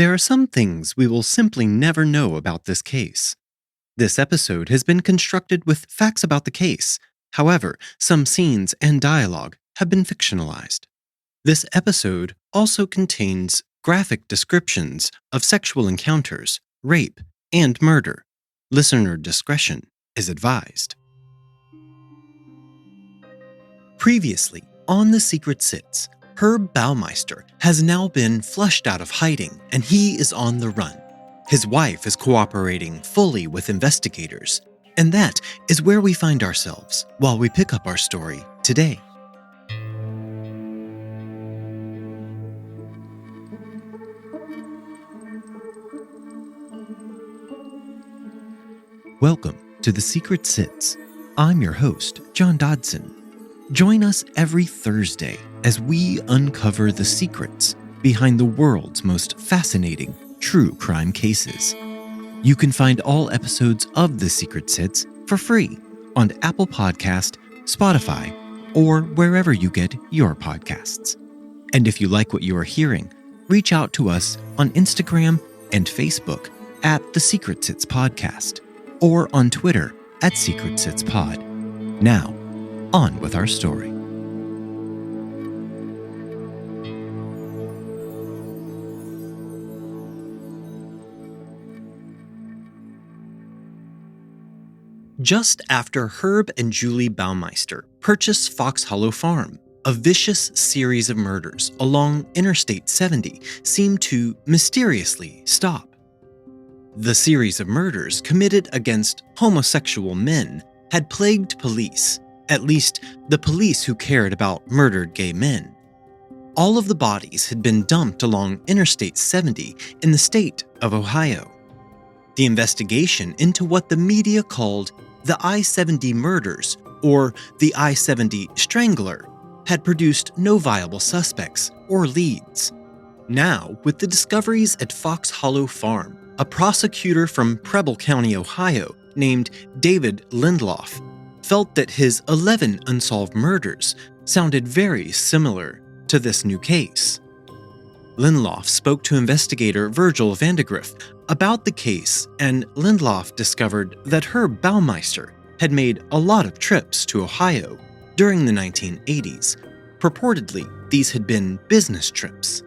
There are some things we will simply never know about this case. This episode has been constructed with facts about the case. However, some scenes and dialogue have been fictionalized. This episode also contains graphic descriptions of sexual encounters, rape, and murder. Listener discretion is advised. Previously, on The Secret Sits, Herb Baumeister has now been flushed out of hiding and he is on the run. His wife is cooperating fully with investigators, and that is where we find ourselves while we pick up our story today. Welcome to The Secret Sits. I'm your host, John Dodson. Join us every Thursday as we uncover the secrets behind the world's most fascinating true crime cases. You can find all episodes of The Secret Sits for free on Apple Podcast, Spotify, or wherever you get your podcasts. And if you like what you are hearing, reach out to us on Instagram and Facebook at TheSecretSitsPodcast or on Twitter at SecretSitsPod. Now, on with our story. Just after Herb and Julie Baumeister purchased Fox Hollow Farm, a vicious series of murders along Interstate 70 seemed to mysteriously stop. The series of murders committed against homosexual men had plagued police, at least the police who cared about murdered gay men. All of the bodies had been dumped along Interstate 70 in the state of Ohio. The investigation into what the media called the I-70 murders, or the I-70 strangler, had produced no viable suspects or leads. Now, with the discoveries at Fox Hollow Farm, a prosecutor from Preble County, Ohio, named David Lindloff, felt that his 11 unsolved murders sounded very similar to this new case. Lindloff spoke to investigator Virgil Vandegrift about the case, and Lindloff discovered that Herb Baumeister had made a lot of trips to Ohio during the 1980s. Purportedly, these had been business trips.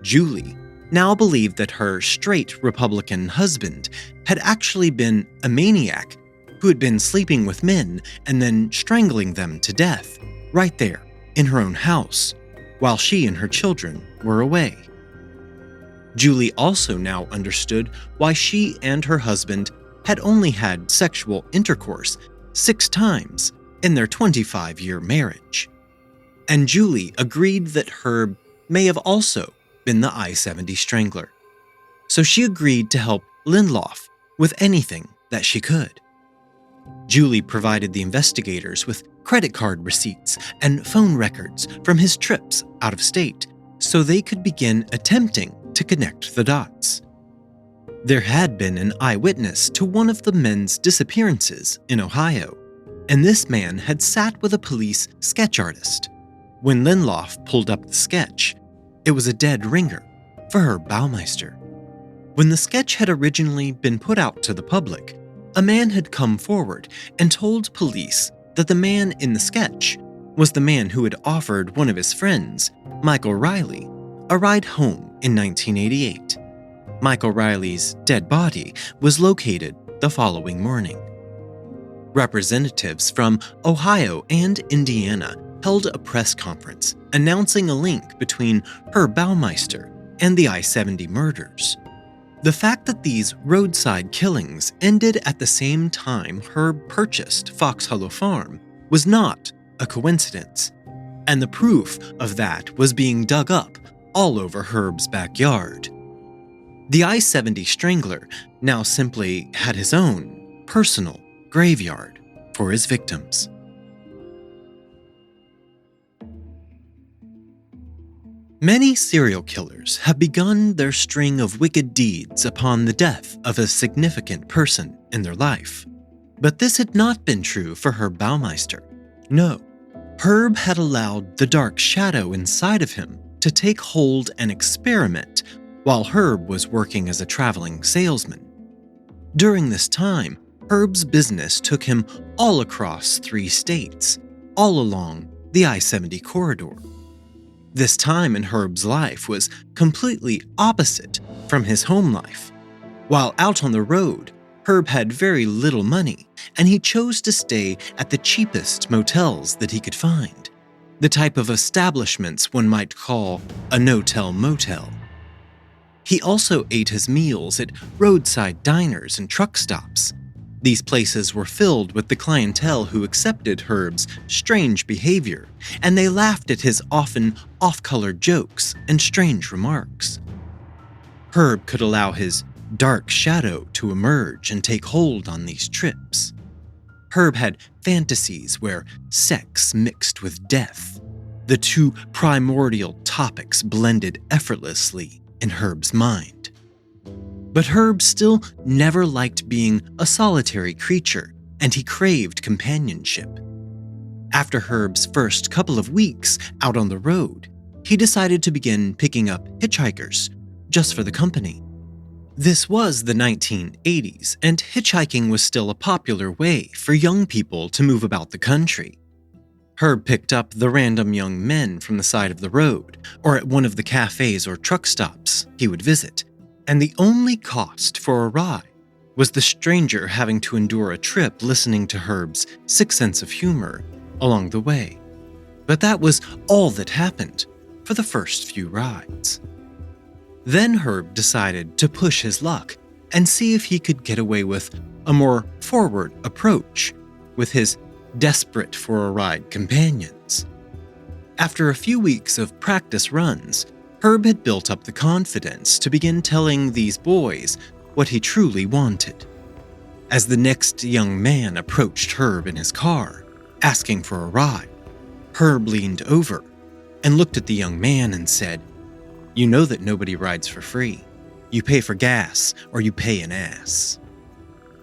Julie now believed that her straight Republican husband had actually been a maniac who had been sleeping with men and then strangling them to death right there in her own house while she and her children were away. Julie also now understood why she and her husband had only had sexual intercourse 6 times in their 25-year marriage. And Julie agreed that Herb may have also been the I-70 strangler. So she agreed to help Lindloff with anything that she could. Julie provided the investigators with credit card receipts and phone records from his trips out of state so they could begin attempting to connect the dots. There had been an eyewitness to one of the men's disappearances in Ohio, and this man had sat with a police sketch artist. When Lindloff pulled up the sketch, it was a dead ringer for Herb Baumeister. When the sketch had originally been put out to the public, a man had come forward and told police that the man in the sketch was the man who had offered one of his friends, Michael Riley, a ride home in 1988. Michael Riley's dead body was located the following morning. Representatives from Ohio and Indiana held a press conference announcing a link between Herb Baumeister and the I-70 murders. The fact that these roadside killings ended at the same time Herb purchased Fox Hollow Farm was not a coincidence, and the proof of that was being dug up all over Herb's backyard. The I-70 strangler now simply had his own personal graveyard for his victims. Many serial killers have begun their string of wicked deeds upon the death of a significant person in their life. But this had not been true for Herb Baumeister. No, Herb had allowed the dark shadow inside of him to take hold and experiment while Herb was working as a traveling salesman. During this time, Herb's business took him all across 3 states, all along the I-70 corridor. This time in Herb's life was completely opposite from his home life. While out on the road, Herb had very little money, and he chose to stay at the cheapest motels that he could find, the type of establishments one might call a no-tell-motel. He also ate his meals at roadside diners and truck stops. These places were filled with the clientele who accepted Herb's strange behavior, and they laughed at his often off-color jokes and strange remarks. Herb could allow his dark shadow to emerge and take hold on these trips. Herb had fantasies where sex mixed with death. The 2 primordial topics blended effortlessly in Herb's mind. But Herb still never liked being a solitary creature, and he craved companionship. After Herb's first couple of weeks out on the road, he decided to begin picking up hitchhikers, just for the company. This was the 1980s, and hitchhiking was still a popular way for young people to move about the country. Herb picked up the random young men from the side of the road, or at one of the cafes or truck stops he would visit, and the only cost for a ride was the stranger having to endure a trip listening to Herb's sick sense of humor along the way. But that was all that happened for the first few rides. Then Herb decided to push his luck and see if he could get away with a more forward approach with his desperate-for-a-ride companions. After a few weeks of practice runs, Herb had built up the confidence to begin telling these boys what he truly wanted. As the next young man approached Herb in his car, asking for a ride, Herb leaned over and looked at the young man and said, "You know that nobody rides for free. You pay for gas or you pay an ass."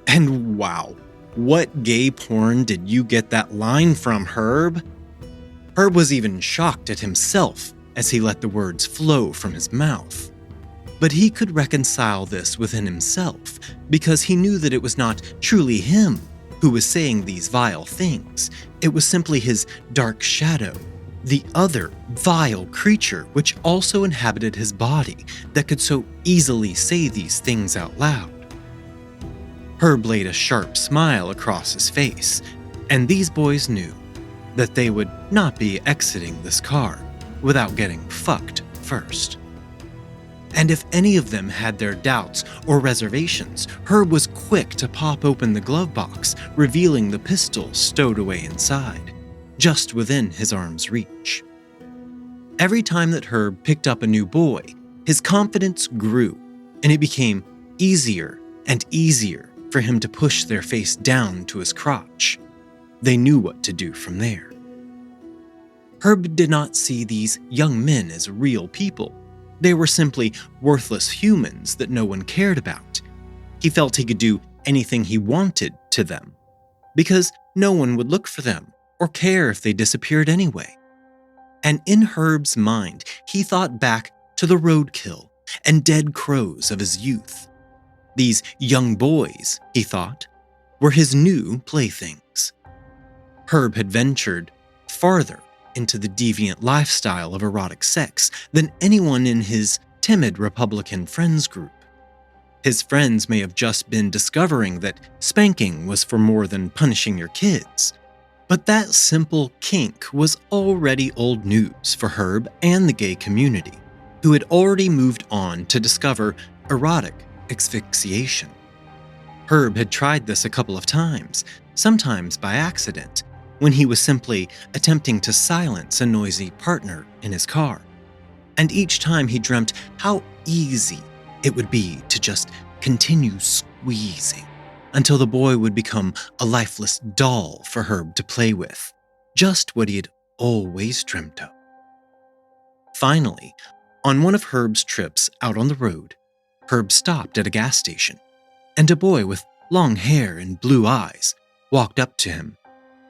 And wow, what gay porn did you get that line from, Herb? Herb was even shocked at himself as he let the words flow from his mouth. But he could reconcile this within himself because he knew that it was not truly him who was saying these vile things. It was simply his dark shadow, the other vile creature which also inhabited his body that could so easily say these things out loud. Herb laid a sharp smile across his face, and these boys knew that they would not be exiting this car without getting fucked first. And if any of them had their doubts or reservations, Herb was quick to pop open the glove box, revealing the pistol stowed away inside, just within his arm's reach. Every time that Herb picked up a new boy, his confidence grew, and it became easier and easier for him to push their face down to his crotch. They knew what to do from there. Herb did not see these young men as real people. They were simply worthless humans that no one cared about. He felt he could do anything he wanted to them, because no one would look for them or care if they disappeared anyway. And in Herb's mind, he thought back to the roadkill and dead crows of his youth. These young boys, he thought, were his new playthings. Herb had ventured farther into the deviant lifestyle of erotic sex than anyone in his timid Republican friends group. His friends may have just been discovering that spanking was for more than punishing your kids, but that simple kink was already old news for Herb and the gay community, who had already moved on to discover erotic asphyxiation. Herb had tried this a couple of times, sometimes by accident, when he was simply attempting to silence a noisy partner in his car. And each time he dreamt how easy it would be to just continue squeezing until the boy would become a lifeless doll for Herb to play with, just what he had always dreamt of. Finally, on one of Herb's trips out on the road, Herb stopped at a gas station, and a boy with long hair and blue eyes walked up to him.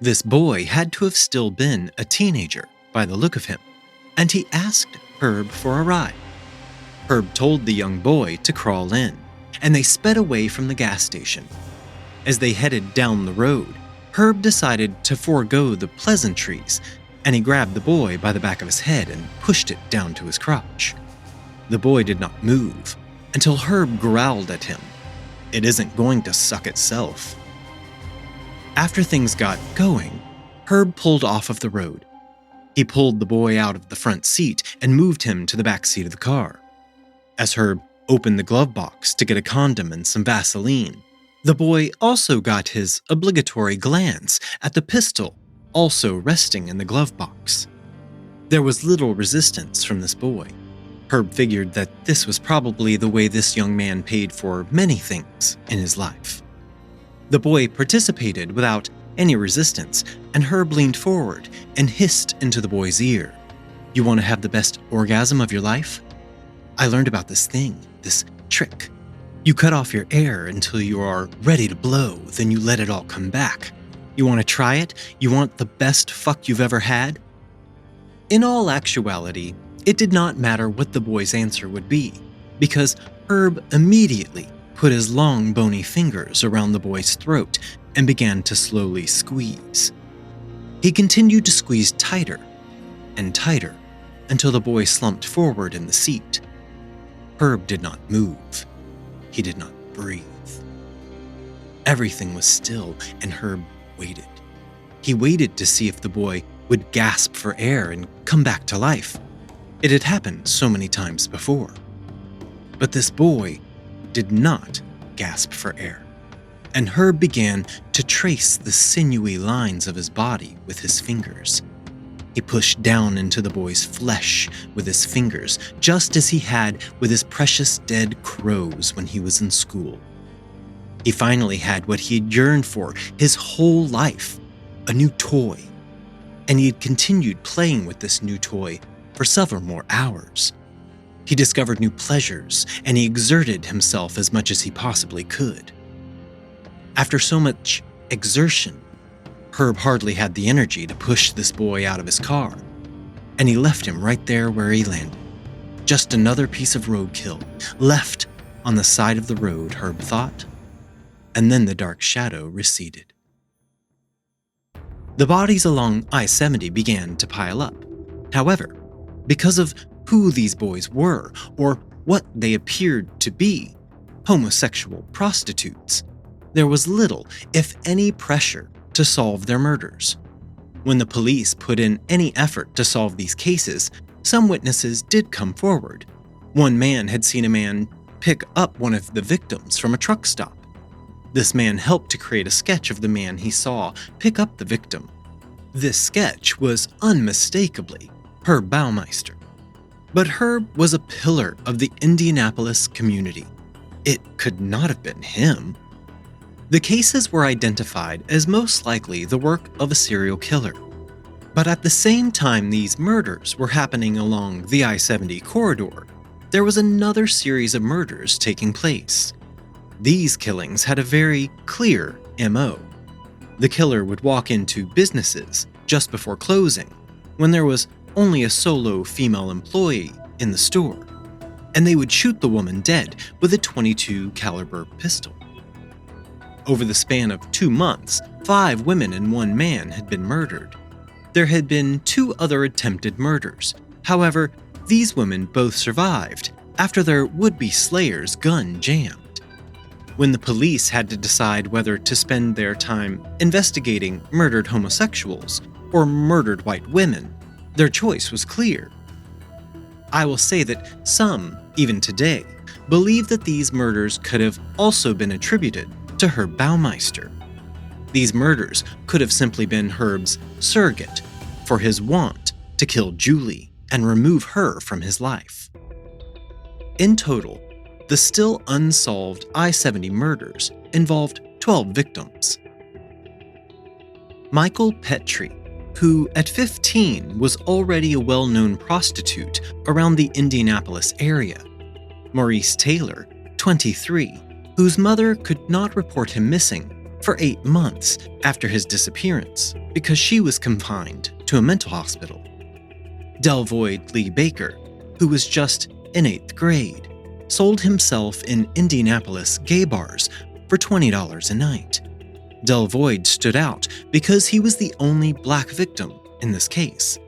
This boy had to have still been a teenager by the look of him, and he asked Herb for a ride. Herb told the young boy to crawl in, and they sped away from the gas station. As they headed down the road, Herb decided to forego the pleasantries, and he grabbed the boy by the back of his head and pushed it down to his crotch. The boy did not move until Herb growled at him. "It isn't going to suck itself." After things got going, Herb pulled off of the road. He pulled the boy out of the front seat and moved him to the back seat of the car. As Herb opened the glove box to get a condom and some Vaseline, the boy also got his obligatory glance at the pistol also resting in the glove box. There was little resistance from this boy. Herb figured that this was probably the way this young man paid for many things in his life. The boy participated without any resistance, and Herb leaned forward and hissed into the boy's ear. "You want to have the best orgasm of your life? I learned about this thing, this trick. You cut off your air until you are ready to blow, then you let it all come back. You want to try it? You want the best fuck you've ever had?" In all actuality, it did not matter what the boy's answer would be, because Herb immediately put his long, bony fingers around the boy's throat and began to slowly squeeze. He continued to squeeze tighter and tighter until the boy slumped forward in the seat. Herb did not move. He did not breathe. Everything was still, and Herb waited. He waited to see if the boy would gasp for air and come back to life. It had happened so many times before. But this boy did not gasp for air, and Herb began to trace the sinewy lines of his body with his fingers. He pushed down into the boy's flesh with his fingers, just as he had with his precious dead crows when he was in school. He finally had what he had yearned for his whole life, a new toy. And he had continued playing with this new toy for several more hours. He discovered new pleasures, and he exerted himself as much as he possibly could. After so much exertion, Herb hardly had the energy to push this boy out of his car, and he left him right there where he landed. Just another piece of roadkill, left on the side of the road, Herb thought, and then the dark shadow receded. The bodies along I-70 began to pile up. However, because of who these boys were, or what they appeared to be, homosexual prostitutes, there was little, if any, pressure to solve their murders. When the police put in any effort to solve these cases, some witnesses did come forward. One man had seen a man pick up one of the victims from a truck stop. This man helped to create a sketch of the man he saw pick up the victim. This sketch was unmistakably Herb Baumeister. But Herb was a pillar of the Indianapolis community. It could not have been him. The cases were identified as most likely the work of a serial killer. But at the same time these murders were happening along the I-70 corridor, there was another series of murders taking place. These killings had a very clear MO. The killer would walk into businesses just before closing, when there was only a solo female employee in the store, and they would shoot the woman dead with a .22 caliber pistol. Over the span of 2 months, 5 women and 1 man had been murdered. There had been 2 other attempted murders. However, these women both survived after their would-be slayer's gun jammed. When the police had to decide whether to spend their time investigating murdered homosexuals or murdered white women, their choice was clear. I will say that some, even today, believe that these murders could have also been attributed to Herb Baumeister. These murders could have simply been Herb's surrogate for his want to kill Julie and remove her from his life. In total, the still unsolved I-70 murders involved 12 victims. Michael Petrie, who at 15 was already a well-known prostitute around the Indianapolis area. Maurice Taylor, 23, whose mother could not report him missing for 8 months after his disappearance because she was confined to a mental hospital. Delvoyd Lee Baker, who was just in 8th grade, sold himself in Indianapolis gay bars for $20 a night. Delvoye stood out because he was the only black victim in this case.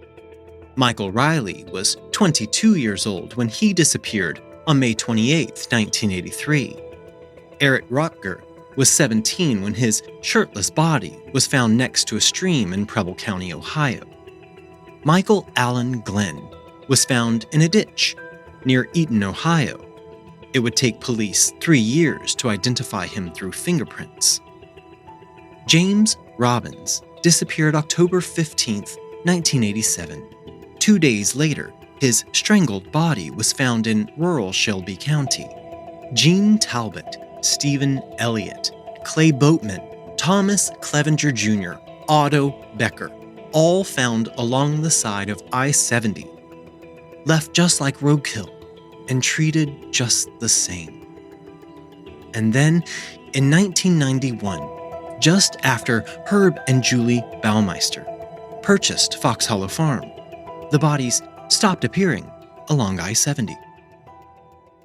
Michael Riley was 22 years old when he disappeared on May 28, 1983. Eric Rotger was 17 when his shirtless body was found next to a stream in Preble County, Ohio. Michael Allen Glenn was found in a ditch near Eaton, Ohio. It would take police 3 years to identify him through fingerprints. James Robbins disappeared October 15, 1987. 2 days later, his strangled body was found in rural Shelby County. Gene Talbot, Stephen Elliott, Clay Boatman, Thomas Clevenger Jr., Otto Becker, all found along the side of I-70, left just like roadkill and treated just the same. And then, in 1991, just after Herb and Julie Baumeister purchased Fox Hollow Farm, the bodies stopped appearing along I-70.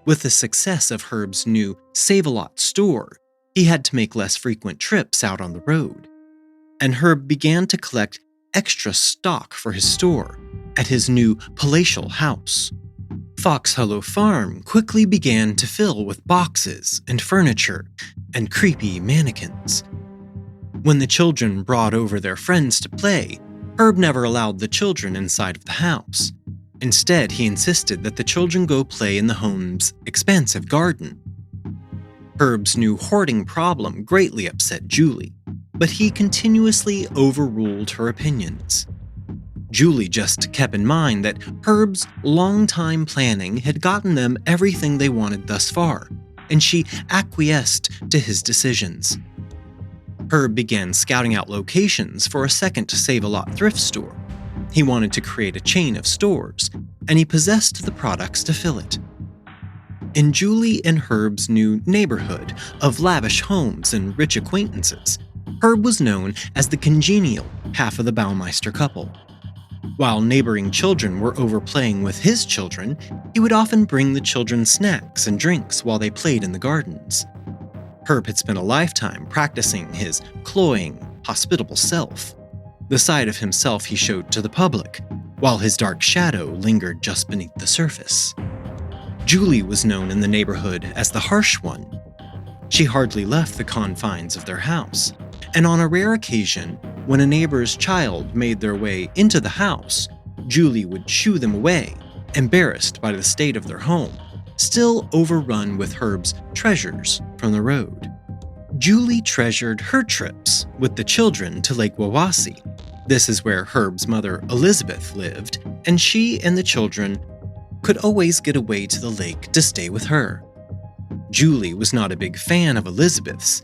With the success of Herb's new Save-A-Lot store, he had to make less frequent trips out on the road, and Herb began to collect extra stock for his store at his new palatial house. Fox Hollow Farm quickly began to fill with boxes and furniture and creepy mannequins. When the children brought over their friends to play, Herb never allowed the children inside of the house. Instead, he insisted that the children go play in the home's expansive garden. Herb's new hoarding problem greatly upset Julie, but he continuously overruled her opinions. Julie just kept in mind that Herb's long-time planning had gotten them everything they wanted thus far, and she acquiesced to his decisions. Herb began scouting out locations for a second Save-A-Lot thrift store. He wanted to create a chain of stores, and he possessed the products to fill it. In Julie and Herb's new neighborhood of lavish homes and rich acquaintances, Herb was known as the congenial half of the Baumeister couple. While neighboring children were overplaying with his children, he would often bring the children snacks and drinks while they played in the gardens. Herb had spent a lifetime practicing his cloying, hospitable self, the side of himself he showed to the public, while his dark shadow lingered just beneath the surface. Julie was known in the neighborhood as the harsh one. She hardly left the confines of their house, and on a rare occasion, when a neighbor's child made their way into the house, Julie would shoo them away, embarrassed by the state of their home, still overrun with Herb's treasures from the road. Julie treasured her trips with the children to Lake Wawasee. This is where Herb's mother, Elizabeth, lived, and she and the children could always get away to the lake to stay with her. Julie was not a big fan of Elizabeth's.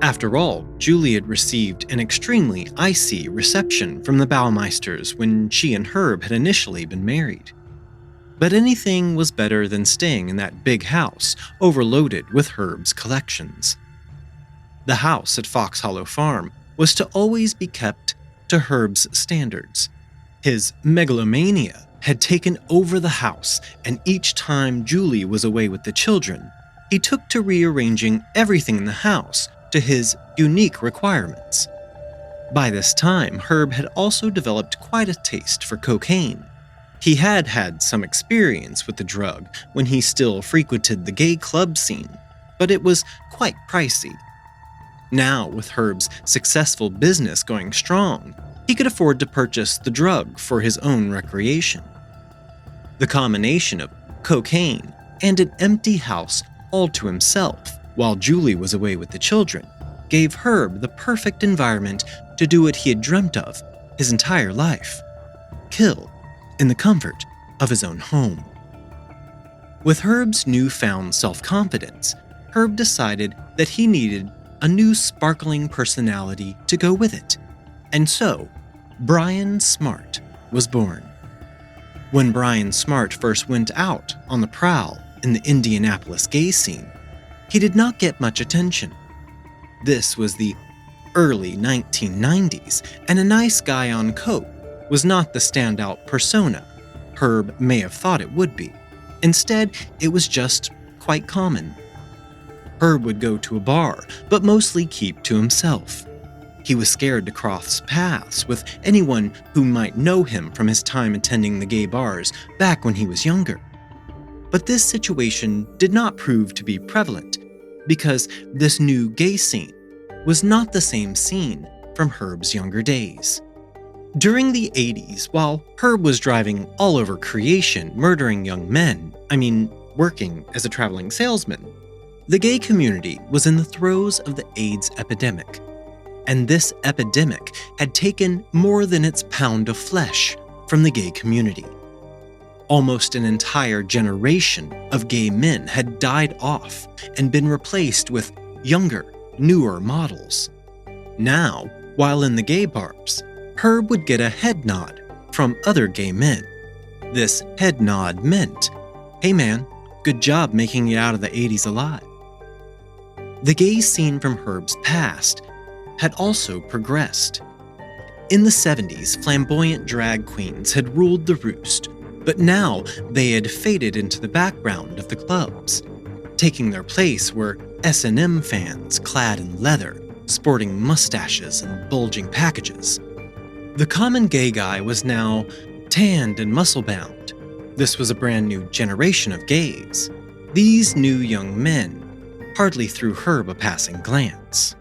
After all, Julie had received an extremely icy reception from the Baumeisters when she and Herb had initially been married. But anything was better than staying in that big house overloaded with Herb's collections. The house at Fox Hollow Farm was to always be kept to Herb's standards. His megalomania had taken over the house, and each time Julie was away with the children, he took to rearranging everything in the house to his unique requirements. By this time, Herb had also developed quite a taste for cocaine. He had had some experience with the drug when he still frequented the gay club scene, but it was quite pricey. Now, with Herb's successful business going strong, he could afford to purchase the drug for his own recreation. The combination of cocaine and an empty house all to himself, while Julie was away with the children, gave Herb the perfect environment to do what he had dreamt of his entire life: kill in the comfort of his own home. With Herb's newfound self-confidence, Herb decided that he needed a new sparkling personality to go with it, and so Brian Smart was born. When Brian Smart first went out on the prowl in the Indianapolis gay scene, he did not get much attention. This was the early 1990s, and a nice guy on coke was not the standout persona Herb may have thought it would be. Instead, it was just quite common. Herb would go to a bar, but mostly keep to himself. He was scared to cross paths with anyone who might know him from his time attending the gay bars back when he was younger. But this situation did not prove to be prevalent, because this new gay scene was not the same scene from Herb's younger days. During the 80s, while Herb was driving all over creation, murdering young men, working as a traveling salesman, the gay community was in the throes of the AIDS epidemic. And this epidemic had taken more than its pound of flesh from the gay community. Almost an entire generation of gay men had died off and been replaced with younger, newer models. Now, while in the gay bars, Herb would get a head nod from other gay men. This head nod meant, "Hey man, good job making it out of the 80s alive." The gay scene from Herb's past had also progressed. In the 70s, flamboyant drag queens had ruled the roost, but now they had faded into the background of the clubs. Taking their place were S&M fans clad in leather, sporting mustaches and bulging packages. The common gay guy was now tanned and muscle-bound. This was a brand new generation of gays. These new young men hardly threw Herb a passing glance.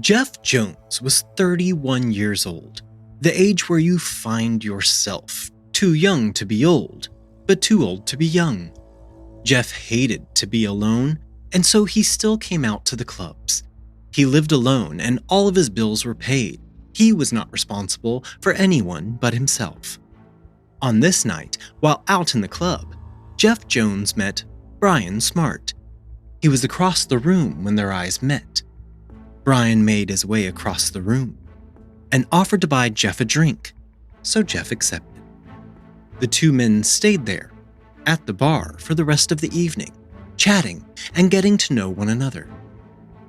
Jeff Jones was 31 years old, the age where you find yourself, too young to be old, but too old to be young. Jeff hated to be alone, and so he still came out to the clubs. He lived alone, and all of his bills were paid. He was not responsible for anyone but himself. On this night, while out in the club, Jeff Jones met Brian Smart. He was across the room when their eyes met. Brian made his way across the room and offered to buy Jeff a drink, so Jeff accepted. The two men stayed there, at the bar, for the rest of the evening, chatting and getting to know one another.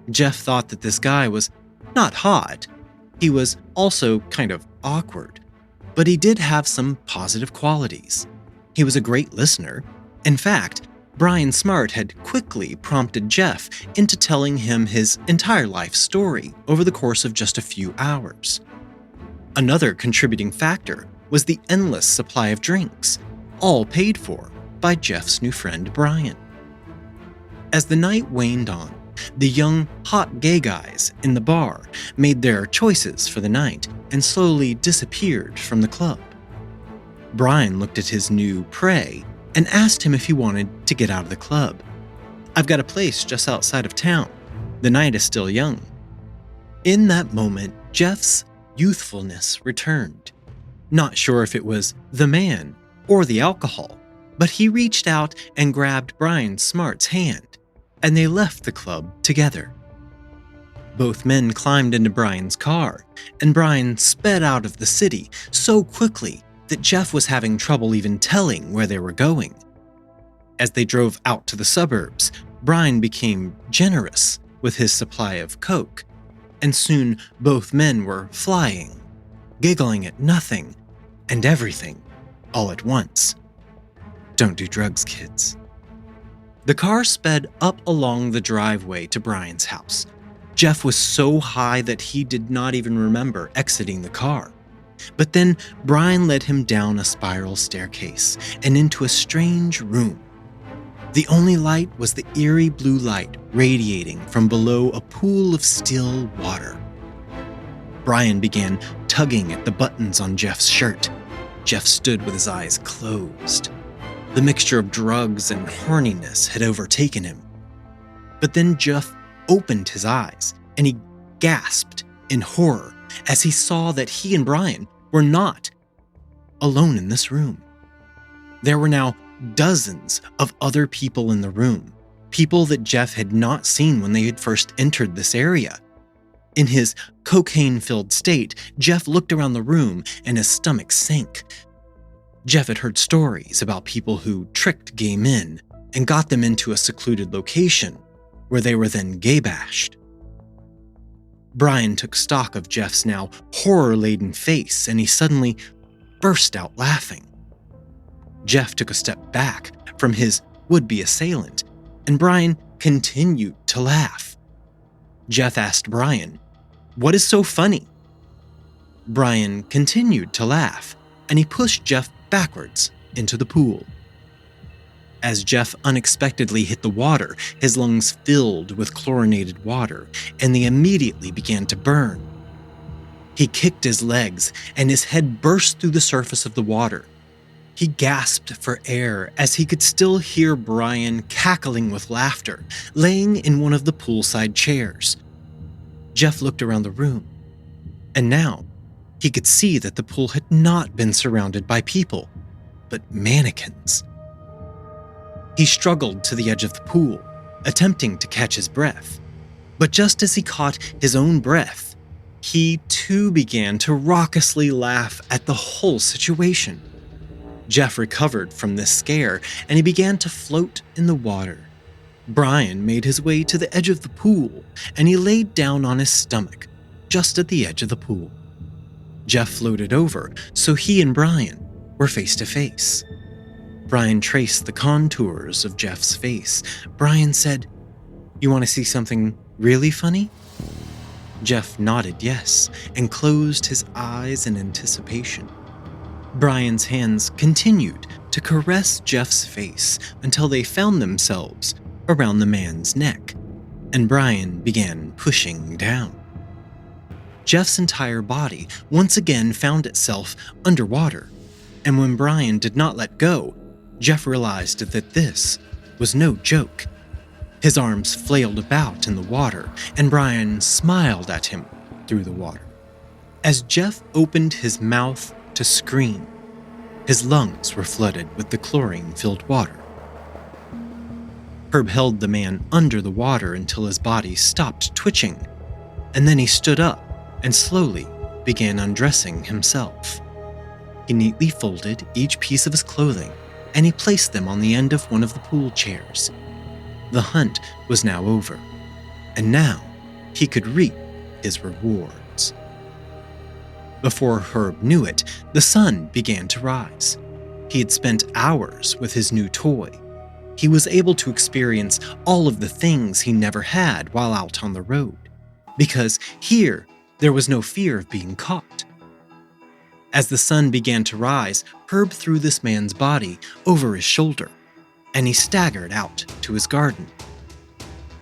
Jeff thought that this guy was not hot. He was also kind of awkward, but he did have some positive qualities. He was a great listener. In fact, Brian Smart had quickly prompted Jeff into telling him his entire life story over the course of just a few hours. Another contributing factor was the endless supply of drinks, all paid for by Jeff's new friend Brian. As the night waned on, the young, hot gay guys in the bar made their choices for the night and slowly disappeared from the club. Brian looked at his new prey and asked him if he wanted to get out of the club. "I've got a place just outside of town. The night is still young." In that moment, Jeff's youthfulness returned. Not sure if it was the man or the alcohol, but he reached out and grabbed Brian Smart's hand, and they left the club together. Both men climbed into Brian's car, and Brian sped out of the city so quickly that Jeff was having trouble even telling where they were going. As they drove out to the suburbs, Brian became generous with his supply of coke, and soon both men were flying, giggling at nothing and everything all at once. Don't do drugs, kids. The car sped up along the driveway to Brian's house. Jeff was so high that he did not even remember exiting the car. But then Brian led him down a spiral staircase and into a strange room. The only light was the eerie blue light radiating from below a pool of still water. Brian began tugging at the buttons on Jeff's shirt. Jeff stood with his eyes closed. The mixture of drugs and horniness had overtaken him. But then Jeff opened his eyes and he gasped in horror as he saw that he and Brian were not alone in this room. There were now dozens of other people in the room, people that Jeff had not seen when they had first entered this area. In his cocaine-filled state, Jeff looked around the room and his stomach sank. Jeff had heard stories about people who tricked gay men and got them into a secluded location where they were then gay-bashed. Brian took stock of Jeff's now horror-laden face and he suddenly burst out laughing. Jeff took a step back from his would-be assailant, and Brian continued to laugh. Jeff asked Brian, "What is so funny?" Brian continued to laugh, and he pushed Jeff backwards into the pool. As Jeff unexpectedly hit the water, his lungs filled with chlorinated water, and they immediately began to burn. He kicked his legs, and his head burst through the surface of the water. He gasped for air as he could still hear Brian cackling with laughter, laying in one of the poolside chairs. Jeff looked around the room, and now he could see that the pool had not been surrounded by people, but mannequins. He struggled to the edge of the pool, attempting to catch his breath. But just as he caught his own breath, he too began to raucously laugh at the whole situation. Jeff recovered from this scare, and he began to float in the water. Brian made his way to the edge of the pool, and he laid down on his stomach, just at the edge of the pool. Jeff floated over, so he and Brian were face to face. Brian traced the contours of Jeff's face. Brian said, "You want to see something really funny?" Jeff nodded yes, and closed his eyes in anticipation. Brian's hands continued to caress Jeff's face until they found themselves around the man's neck, and Brian began pushing down. Jeff's entire body once again found itself underwater, and when Brian did not let go, Jeff realized that this was no joke. His arms flailed about in the water, and Brian smiled at him through the water. As Jeff opened his mouth to scream, his lungs were flooded with the chlorine-filled water. Herb held the man under the water until his body stopped twitching, and then he stood up and slowly began undressing himself. He neatly folded each piece of his clothing, and he placed them on the end of one of the pool chairs. The hunt was now over, and now he could reap his rewards. Before Herb knew it, the sun began to rise. He had spent hours with his new toy. He was able to experience all of the things he never had while out on the road, because here there was no fear of being caught. As the sun began to rise, Herb threw this man's body over his shoulder, and he staggered out to his garden.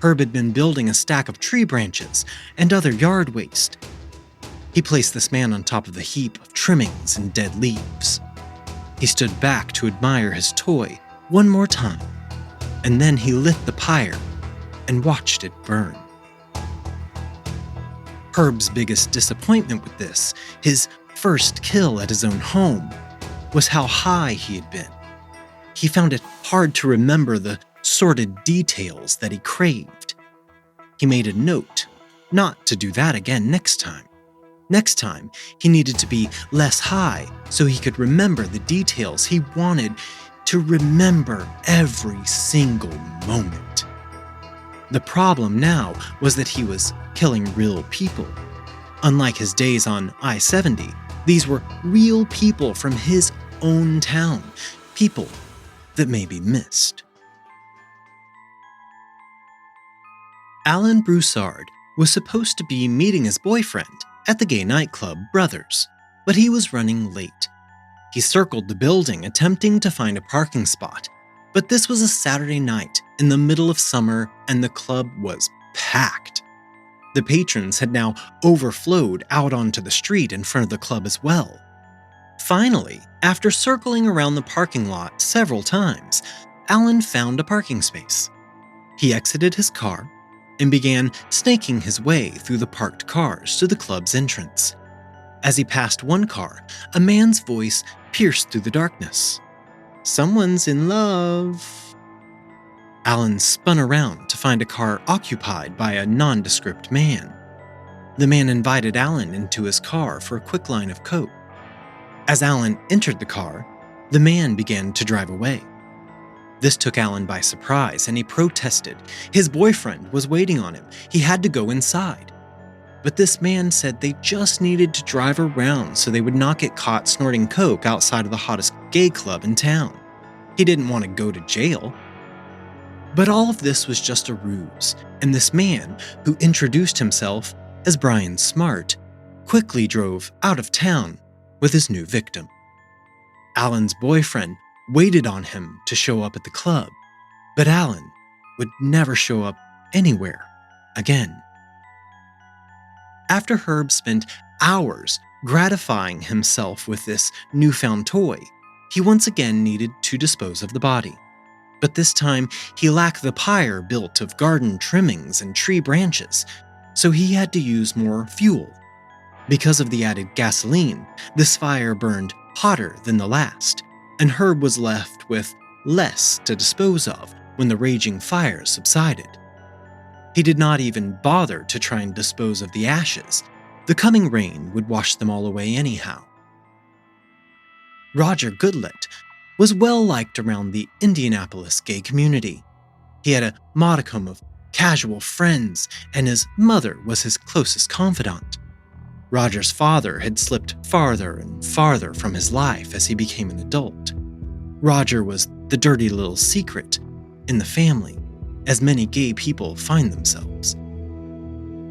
Herb had been building a stack of tree branches and other yard waste. He placed this man on top of the heap of trimmings and dead leaves. He stood back to admire his toy one more time, and then he lit the pyre and watched it burn. Herb's biggest disappointment with this, his first kill at his own home, was how high he had been. He found it hard to remember the sordid details that he craved. He made a note not to do that again next time. Next time, he needed to be less high so he could remember the details he wanted to remember every single moment. The problem now was that he was killing real people. Unlike his days on I-70, these were real people from his own town, people that may be missed. Alan Broussard was supposed to be meeting his boyfriend at the gay nightclub Brothers, but he was running late. He circled the building attempting to find a parking spot, but this was a Saturday night in the middle of summer and the club was packed. The patrons had now overflowed out onto the street in front of the club as well. Finally, after circling around the parking lot several times, Alan found a parking space. He exited his car and began snaking his way through the parked cars to the club's entrance. As he passed one car, a man's voice pierced through the darkness. "Someone's in love." Alan spun around to find a car occupied by a nondescript man. The man invited Alan into his car for a quick line of coke. As Alan entered the car, the man began to drive away. This took Alan by surprise, and he protested. His boyfriend was waiting on him. He had to go inside. But this man said they just needed to drive around so they would not get caught snorting coke outside of the hottest gay club in town. He didn't want to go to jail. But all of this was just a ruse, and this man, who introduced himself as Brian Smart, quickly drove out of town with his new victim. Alan's boyfriend waited on him to show up at the club, but Alan would never show up anywhere again. After Herb spent hours gratifying himself with this newfound toy, he once again needed to dispose of the body. But this time, he lacked the pyre built of garden trimmings and tree branches, so he had to use more fuel. Because of the added gasoline, this fire burned hotter than the last, and Herb was left with less to dispose of when the raging fire subsided. He did not even bother to try and dispose of the ashes. The coming rain would wash them all away anyhow. Roger Goodlett was well liked around the Indianapolis gay community. He had a modicum of casual friends, and his mother was his closest confidant. Roger's father had slipped farther and farther from his life as he became an adult. Roger was the dirty little secret in the family, as many gay people find themselves.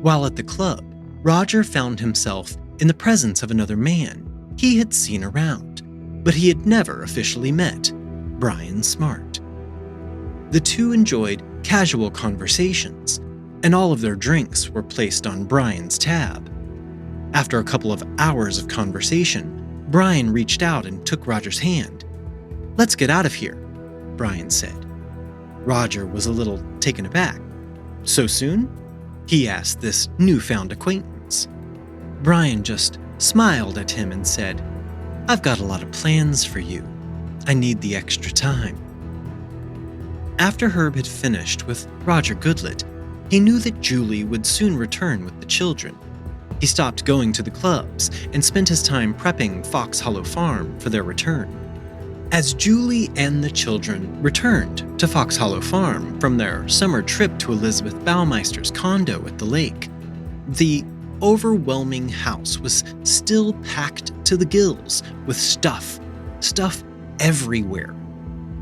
While at the club, Roger found himself in the presence of another man he had seen around, but he had never officially met, Brian Smart. The two enjoyed casual conversations, and all of their drinks were placed on Brian's tab. After a couple of hours of conversation, Brian reached out and took Roger's hand. "Let's get out of here," Brian said. Roger was a little taken aback. "So soon?" he asked this newfound acquaintance. Brian just smiled at him and said, "I've got a lot of plans for you. I need the extra time." After Herb had finished with Roger Goodlett, he knew that Julie would soon return with the children. He stopped going to the clubs and spent his time prepping Fox Hollow Farm for their return. As Julie and the children returned to Fox Hollow Farm from their summer trip to Elizabeth Baumeister's condo at the lake, the overwhelming house was still packed to the gills with stuff everywhere.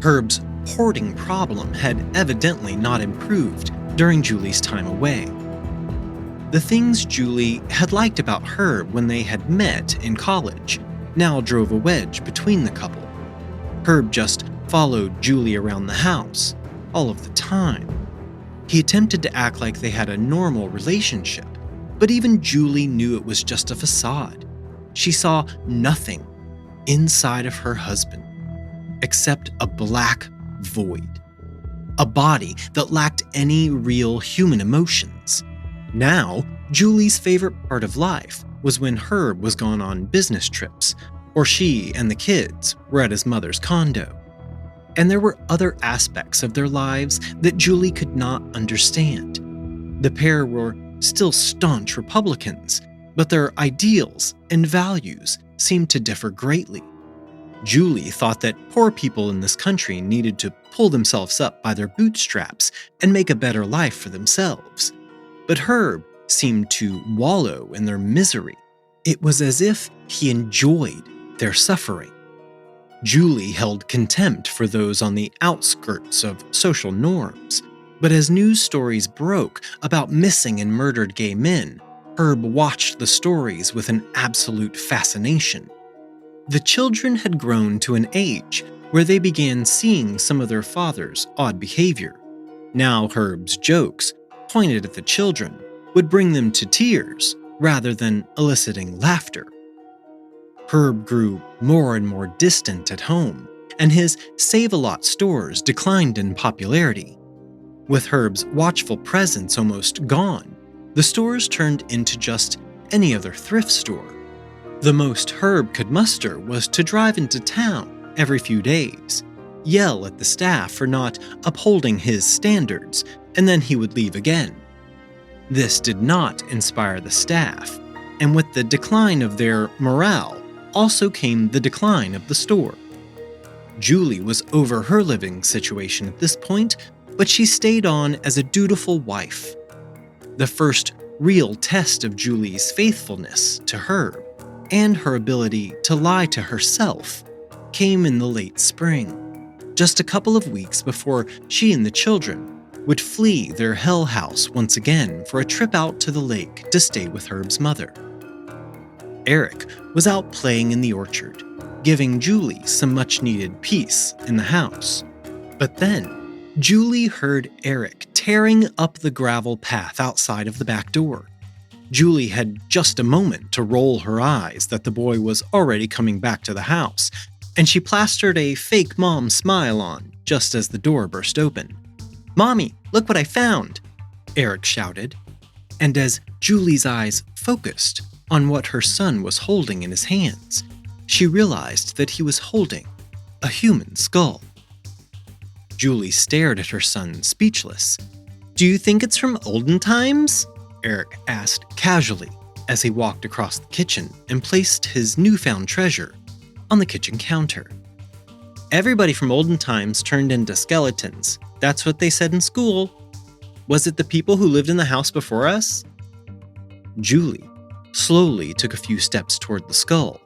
Herb's hoarding problem had evidently not improved during Julie's time away. The things Julie had liked about Herb when they had met in college now drove a wedge between the couple. Herb just followed Julie around the house all of the time. He attempted to act like they had a normal relationship, but even Julie knew it was just a facade. She saw nothing inside of her husband except a black void, a body that lacked any real human emotions. Now, Julie's favorite part of life was when Herb was gone on business trips, or she and the kids were at his mother's condo. And there were other aspects of their lives that Julie could not understand. The pair were still staunch Republicans, but their ideals and values seemed to differ greatly. Julie thought that poor people in this country needed to pull themselves up by their bootstraps and make a better life for themselves. But Herb seemed to wallow in their misery. It was as if he enjoyed their suffering. Julie held contempt for those on the outskirts of social norms. But as news stories broke about missing and murdered gay men, Herb watched the stories with an absolute fascination. The children had grown to an age where they began seeing some of their father's odd behavior. Now Herb's jokes, pointed at the children, would bring them to tears rather than eliciting laughter. Herb grew more and more distant at home, and his Save-A-Lot stores declined in popularity. With Herb's watchful presence almost gone, the stores turned into just any other thrift store. The most Herb could muster was to drive into town every few days, yell at the staff for not upholding his standards, and then he would leave again. This did not inspire the staff, and with the decline of their morale also came the decline of the store. Julie was over her living situation at this point, but she stayed on as a dutiful wife. The first real test of Julie's faithfulness to Herb and her ability to lie to herself came in the late spring, just a couple of weeks before she and the children would flee their hell house once again for a trip out to the lake to stay with Herb's mother. Eric was out playing in the orchard, giving Julie some much-needed peace in the house. But then, Julie heard Eric tearing up the gravel path outside of the back door. Julie had just a moment to roll her eyes that the boy was already coming back to the house, and she plastered a fake mom smile on just as the door burst open. "Mommy, look what I found!" Eric shouted. And as Julie's eyes focused on what her son was holding in his hands, she realized that he was holding a human skull. Julie stared at her son, speechless. "Do you think it's from olden times?" Eric asked casually as he walked across the kitchen and placed his newfound treasure on the kitchen counter. "Everybody from olden times turned into skeletons. That's what they said in school. Was it the people who lived in the house before us?" Julie slowly took a few steps toward the skull,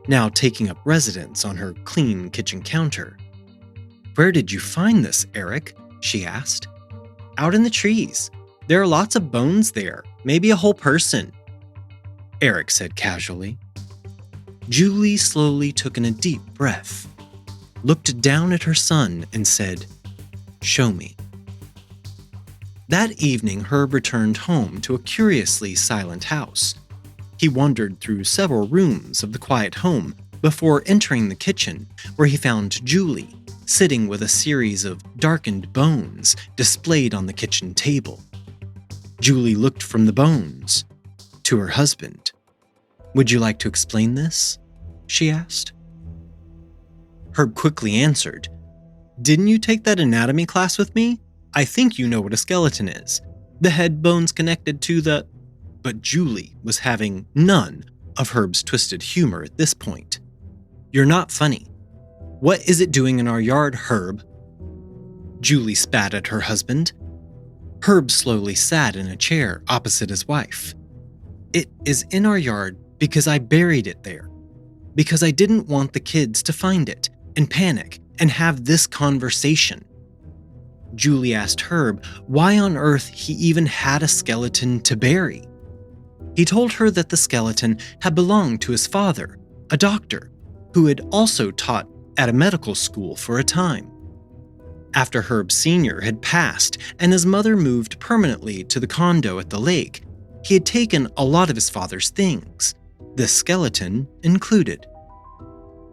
now taking up residence on her clean kitchen counter. "Where did you find this, Eric?" she asked. "Out in the trees. There are lots of bones there, maybe a whole person," Eric said casually. Julie slowly took in a deep breath, looked down at her son, and said, "Show me." That evening, Herb returned home to a curiously silent house. He wandered through several rooms of the quiet home before entering the kitchen, where he found Julie sitting with a series of darkened bones displayed on the kitchen table. Julie looked from the bones to her husband. "Would you like to explain this?" she asked. Herb quickly answered, "Didn't you take that anatomy class with me? I think you know what a skeleton is. The head bones connected to the..." But Julie was having none of Herb's twisted humor at this point. "You're not funny. What is it doing in our yard, Herb?" Julie spat at her husband. Herb slowly sat in a chair opposite his wife. "It is in our yard because I buried it there. Because I didn't want the kids to find it and panic and have this conversation." Julie asked Herb why on earth he even had a skeleton to bury. He told her that the skeleton had belonged to his father, a doctor, who had also taught at a medical school for a time. After Herb Sr. had passed and his mother moved permanently to the condo at the lake, he had taken a lot of his father's things, this skeleton included.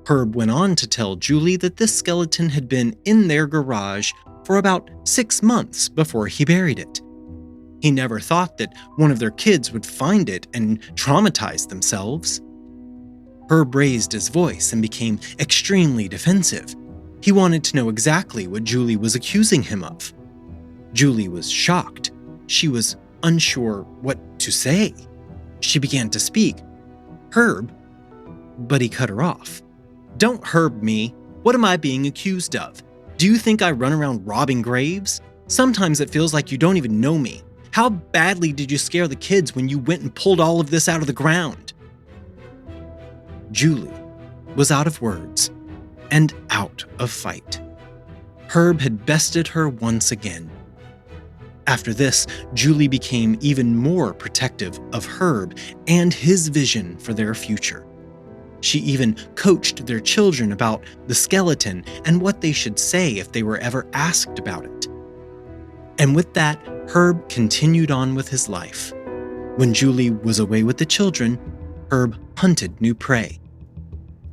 Herb went on to tell Julie that this skeleton had been in their garage for about 6 months before he buried it. He never thought that one of their kids would find it and traumatize themselves. Herb raised his voice and became extremely defensive. He wanted to know exactly what Julie was accusing him of. Julie was shocked. She was unsure what to say. She began to speak. "Herb," but he cut her off. "Don't Herb me. What am I being accused of? Do you think I run around robbing graves? Sometimes it feels like you don't even know me. How badly did you scare the kids when you went and pulled all of this out of the ground?" Julie was out of words and out of fight. Herb had bested her once again. After this, Julie became even more protective of Herb and his vision for their future. She even coached their children about the skeleton and what they should say if they were ever asked about it. And with that, Herb continued on with his life. When Julie was away with the children, Herb hunted new prey.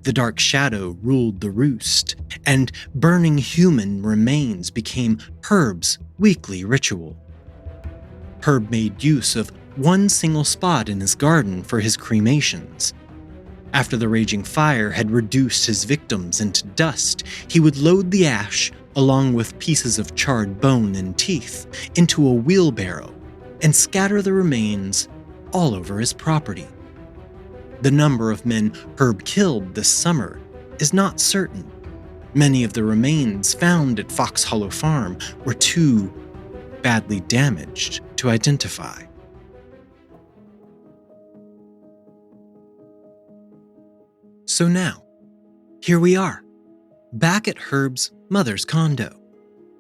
The dark shadow ruled the roost, and burning human remains became Herb's weekly ritual. Herb made use of one single spot in his garden for his cremations. After the raging fire had reduced his victims into dust, he would load the ash, along with pieces of charred bone and teeth, into a wheelbarrow and scatter the remains all over his property. The number of men Herb killed this summer is not certain. Many of the remains found at Fox Hollow Farm were too badly damaged to identify. So now, here we are, back at Herb's mother's condo.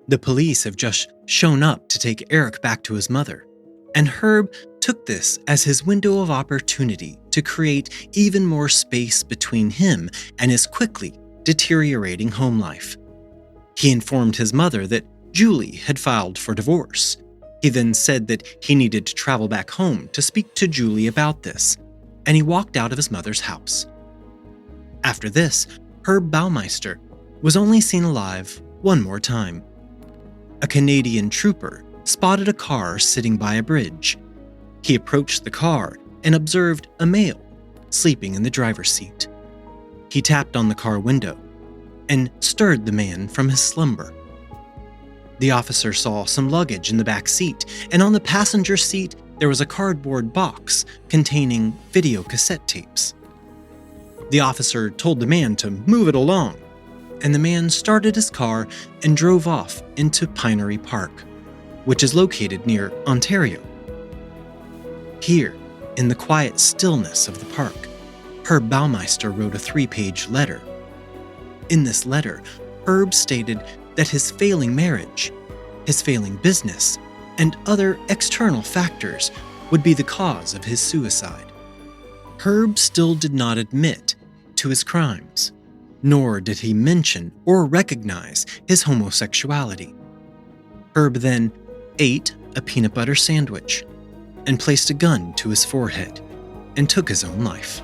The police have just shown up to take Eric back to his mother, and Herb took this as his window of opportunity to create even more space between him and his quickly deteriorating home life. He informed his mother that Julie had filed for divorce. He then said that he needed to travel back home to speak to Julie about this, and he walked out of his mother's house. After this, Herb Baumeister was only seen alive one more time. A Canadian trooper spotted a car sitting by a bridge. He approached the car and observed a male sleeping in the driver's seat. He tapped on the car window and stirred the man from his slumber. The officer saw some luggage in the back seat, and on the passenger seat there was a cardboard box containing video cassette tapes. The officer told the man to move it along, and the man started his car and drove off into Pinery Park, which is located near Ontario. Here, in the quiet stillness of the park, Herb Baumeister wrote a 3-page letter. In this letter, Herb stated that his failing marriage, his failing business, and other external factors would be the cause of his suicide. Herb still did not admit to his crimes, nor did he mention or recognize his homosexuality. Herb then ate a peanut butter sandwich and placed a gun to his forehead and took his own life.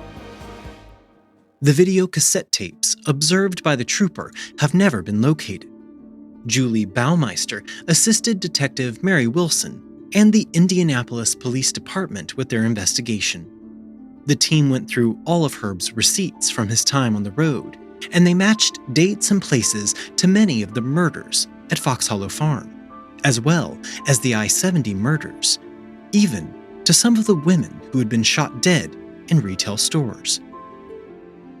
The video cassette tapes observed by the trooper have never been located. Julie Baumeister assisted Detective Mary Wilson and the Indianapolis Police Department with their investigation. The team went through all of Herb's receipts from his time on the road, and they matched dates and places to many of the murders at Fox Hollow Farm, as well as the I-70 murders, even to some of the women who had been shot dead in retail stores.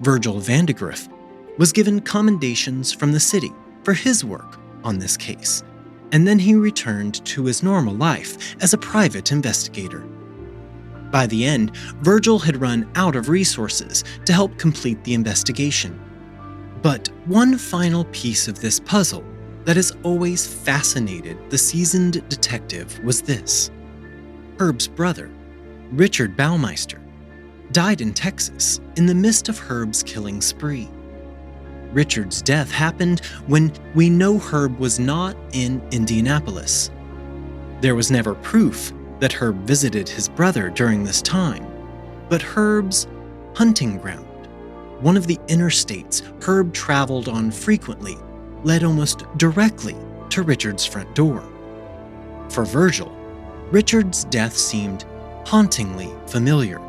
Virgil Vandegrift was given commendations from the city for his work on this case, and then he returned to his normal life as a private investigator. By the end, Virgil had run out of resources to help complete the investigation. But one final piece of this puzzle that has always fascinated the seasoned detective was this. Herb's brother, Richard Baumeister, died in Texas in the midst of Herb's killing spree. Richard's death happened when we know Herb was not in Indianapolis. There was never proof that Herb visited his brother during this time, but Herb's hunting ground, one of the interstates Herb traveled on frequently, led almost directly to Richard's front door. For Virgil, Richard's death seemed hauntingly familiar.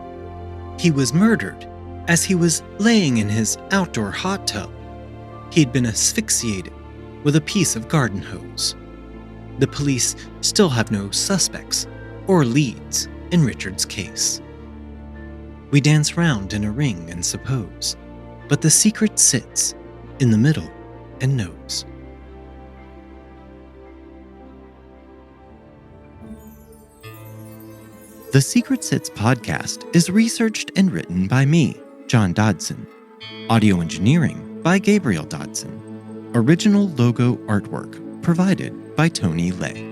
He was murdered as he was laying in his outdoor hot tub. He'd been asphyxiated with a piece of garden hose. The police still have no suspects or leads in Richard's case. We dance round in a ring and suppose, but the secret sits in the middle and knows. The Secret Sits podcast is researched and written by me, John Dodson. Audio engineering by Gabriel Dodson. Original logo artwork provided by Tony Lay.